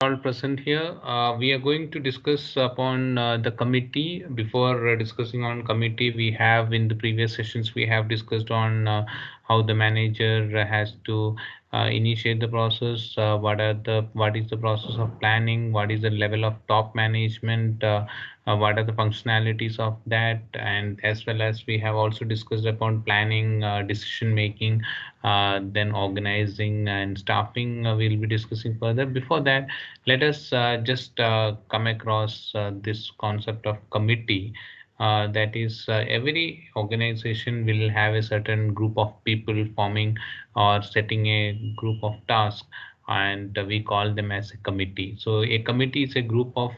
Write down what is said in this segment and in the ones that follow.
all present here. We are going to discuss upon the committee. Before discussing on committee, we have in the previous sessions we have discussed on how the manager has to initiate the process. What is the process of planning? What is the level of top management? What are the functionalities of that? And as well as we have also discussed upon planning, decision making, then organizing and staffing. We'll be discussing further. Before that, let us just come across this concept of committee. That is, every organization will have a certain group of people forming or setting a group of tasks, and we call them as a committee. So, a committee is a group of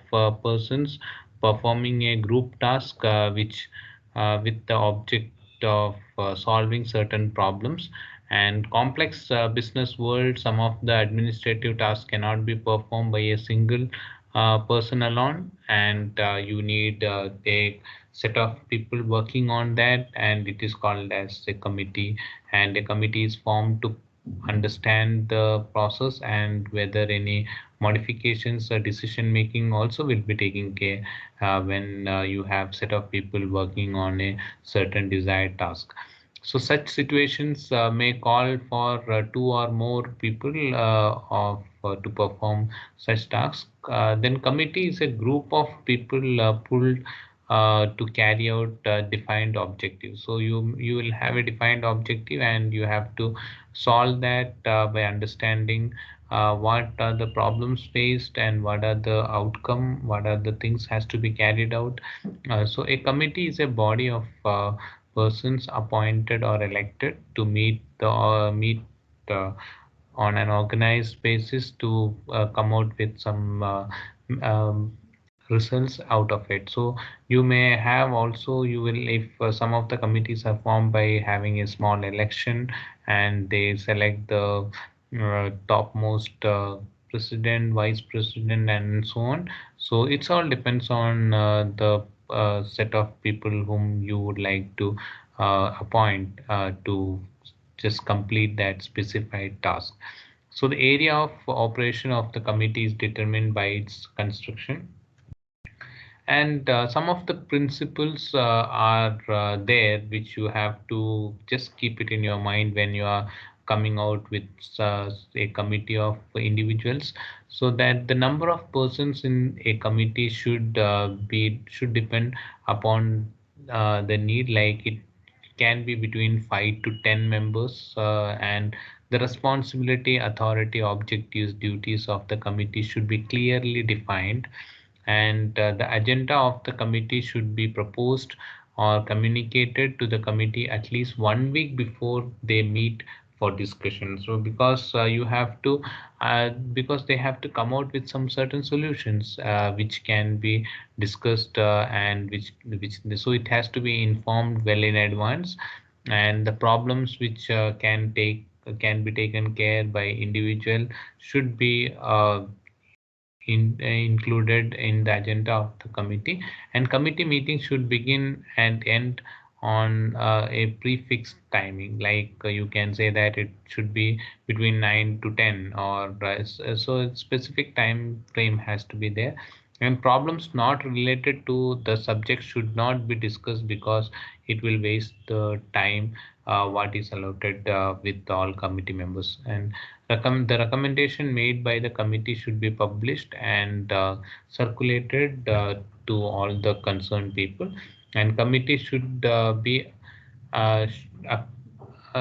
persons performing a group task, which with the object of solving certain problems. And complex business world, some of the administrative tasks cannot be performed by a single person alone, and you need a set of people working on that, and it is called as a committee. And a committee is formed to understand the process and whether any modifications or decision making also will be taking care when you have set of people working on a certain desired task. So such situations may call for two or more people to perform such tasks. Then committee is a group of people pulled to carry out defined objectives. So you will have a defined objective, and you have to solve that by understanding what are the problems faced and what are the outcome, what are the things has to be carried out. So a committee is a body of persons appointed or elected to meet uh, on an organized basis to come out with some um, results out of it. So you may have also, you will, if some of the committees are formed by having a small election, and they select the topmost president, vice president, and so on. So it's all depends on the set of people whom you would like to appoint to just complete that specified task. So the area of operation of the committee is determined by its construction, and some of the principles are there which you have to just keep it in your mind when you are coming out with a committee of individuals. So that the number of persons in a committee should depend upon the need, like it can be between 5 to 10 members, and the responsibility, authority, objectives, duties of the committee should be clearly defined, and the agenda of the committee should be proposed or communicated to the committee at least 1 week before they meet for discussion. So because you have to because they have to come out with some certain solutions which can be discussed, and which so it has to be informed well in advance, and the problems which can be taken care by individual should be included in the agenda of the committee. And committee meetings should begin and end on a prefixed timing, like you can say that it should be between 9 to 10, or so a specific time frame has to be there. And problems not related to the subject should not be discussed, because it will waste the time what is allotted with all committee members. And the recommendation made by the committee should be published and circulated to all the concerned people. And committee should be sh-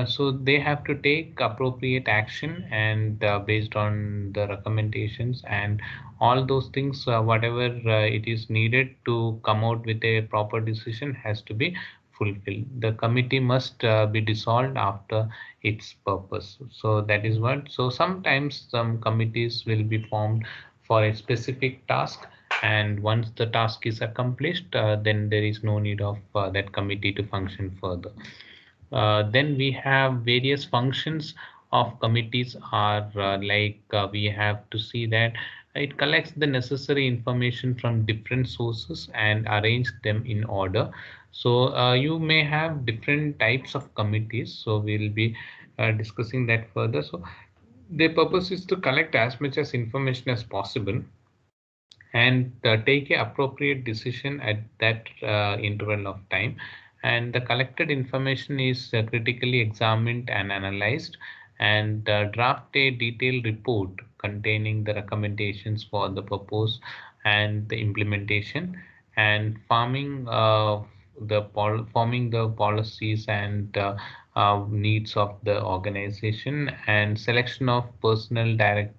so they have to take appropriate action, and based on the recommendations and all those things, whatever it is needed to come out with a proper decision has to be fulfilled. The committee must be dissolved after its purpose. So that is what. So sometimes some committees will be formed for a specific task, and once the task is accomplished, then there is no need of that committee to function further. Then we have various functions of committees are we have to see that it collects the necessary information from different sources and arrange them in order. So you may have different types of committees, so we'll be discussing that further. So Their purpose is to collect as much as information as possible and take a appropriate decision at that interval of time. And the collected information is critically examined and analyzed, and draft a detailed report containing the recommendations for the purpose and the implementation, and forming the policies and needs of the organization, and selection of personnel direct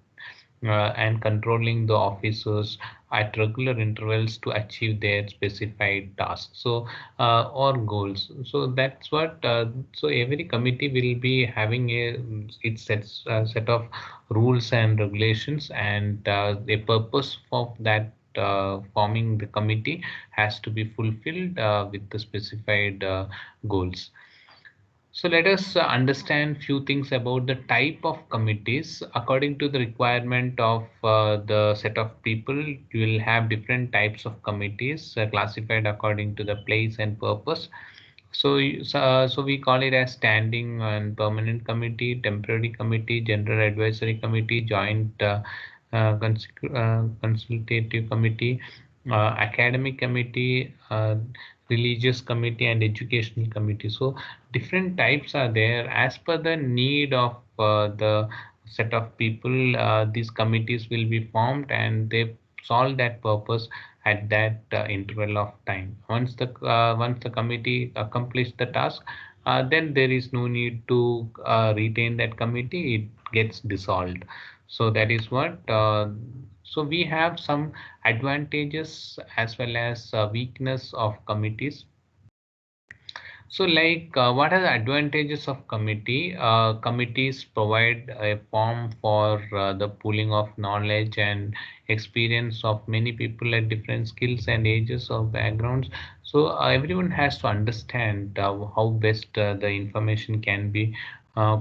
and controlling the officers at regular intervals to achieve their specified tasks, so or goals. So that's what so every committee will be having its set of rules and regulations, and the purpose of that forming the committee has to be fulfilled with the specified goals. So let us understand few things about the type of committees. According to the requirement of the set of people, you will have different types of committees classified according to the place and purpose. So we call it as standing and permanent committee, temporary committee, general advisory committee, joint consultative committee, academic committee, religious committee, and educational committee. So different types are there as per the need of the set of people. These committees will be formed and they solve that purpose at that interval of time. Once the committee accomplishes the task, then there is no need to retain that committee. It gets dissolved. So that is what. So we have some advantages as well as weakness of committees. So, like, what are the advantages of committee? Committees provide a form for the pooling of knowledge and experience of many people at different skills and ages of backgrounds. So, everyone has to understand how best the information can be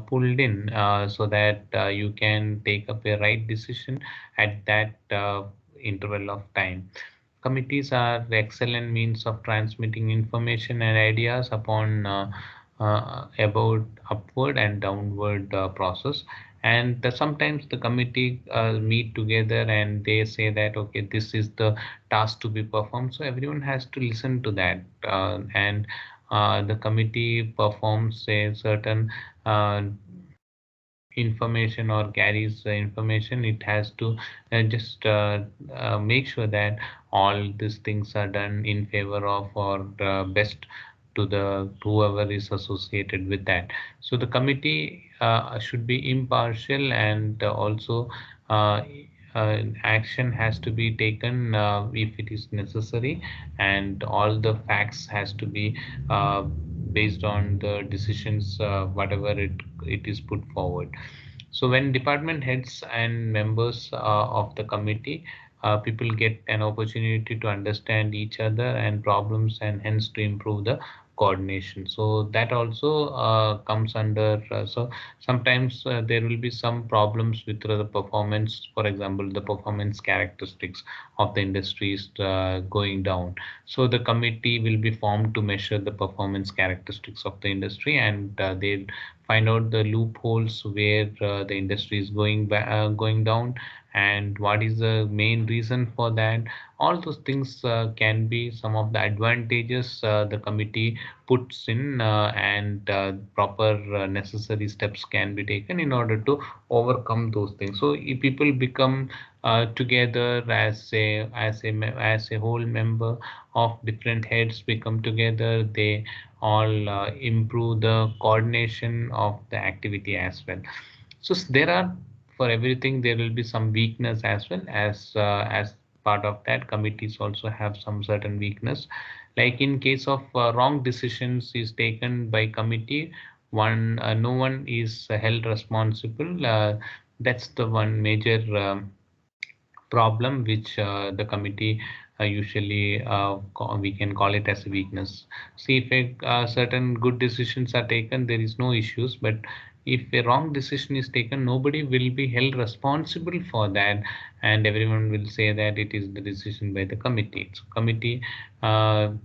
pulled in so that you can take up a right decision at that interval of time. Committees are excellent means of transmitting information and ideas upon about upward and downward process. And sometimes the committee meet together and they say that okay, this is the task to be performed. So everyone has to listen to that, and the committee performs a certain information or carries the information. It has to just make sure that all these things are done in favor of or best to the whoever is associated with that. So the committee should be impartial, and also action has to be taken if it is necessary, and all the facts has to be based on the decisions whatever it is put forward. So when department heads and members of the committee, people get an opportunity to understand each other and problems, and hence to improve the coordination. So that also comes under. So sometimes there will be some problems with the performance. For example, the performance characteristics of the industry is going down. So the committee will be formed to measure the performance characteristics of the industry, and they find out the loopholes where the industry is going down, and what is the main reason for that. All those things can be some of the advantages the committee puts in, and proper necessary steps can be taken in order to overcome those things. So if people become together as a whole member of different heads become together, they all improve the coordination of the activity as well. So there are, for everything there will be some weakness as well as part of that. Committees also have some certain weakness, like in case of wrong decisions is taken by committee, no one is held responsible. That's the one major problem which the committee usually we can call it as a weakness. See, if certain good decisions are taken, there is no issues, but if a wrong decision is taken, nobody will be held responsible for that, and everyone will say that it is the decision by the committee. So committee will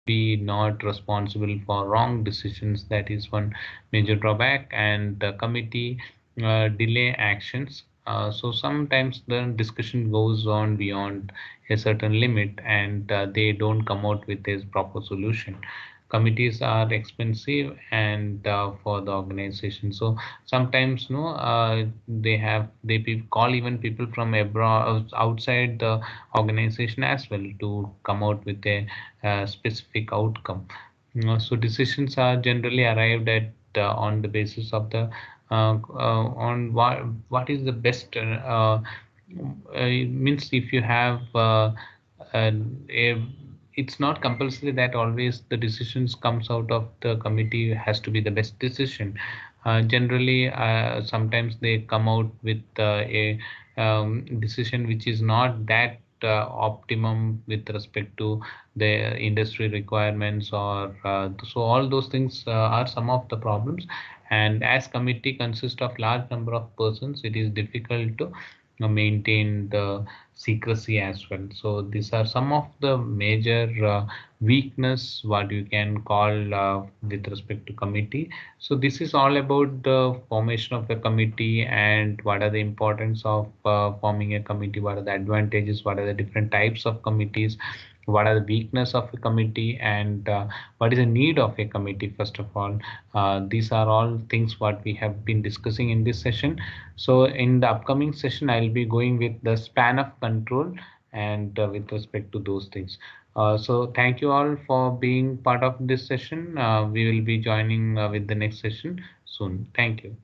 be not responsible for wrong decisions. That is one major drawback. And the committee delay actions. So sometimes the discussion goes on beyond a certain limit, and they don't come out with a proper solution. Committees are expensive and for the organization. So sometimes no, call even people from abroad, outside the organization as well, to come out with a specific outcome. So decisions are generally arrived at on the basis of the on what is the best means if you have a, it's not compulsory that always the decisions comes out of the committee has to be the best decision. Generally, sometimes they come out with a decision which is not that optimum with respect to the industry requirements, or so all those things are some of the problems. And as committee consists of large number of persons, it is difficult to maintain the secrecy as well. So these are some of the major weakness what you can call with respect to committee. So this is all about the formation of a committee and what are the importance of forming a committee, what are the advantages, what are the different types of committees, what are the weakness of a committee, and what is the need of a committee first of all. These are all things what we have been discussing in this session. So in the upcoming session, I'll be going with the span of control and with respect to those things. So thank you all for being part of this session. We will be joining with the next session soon. Thank you.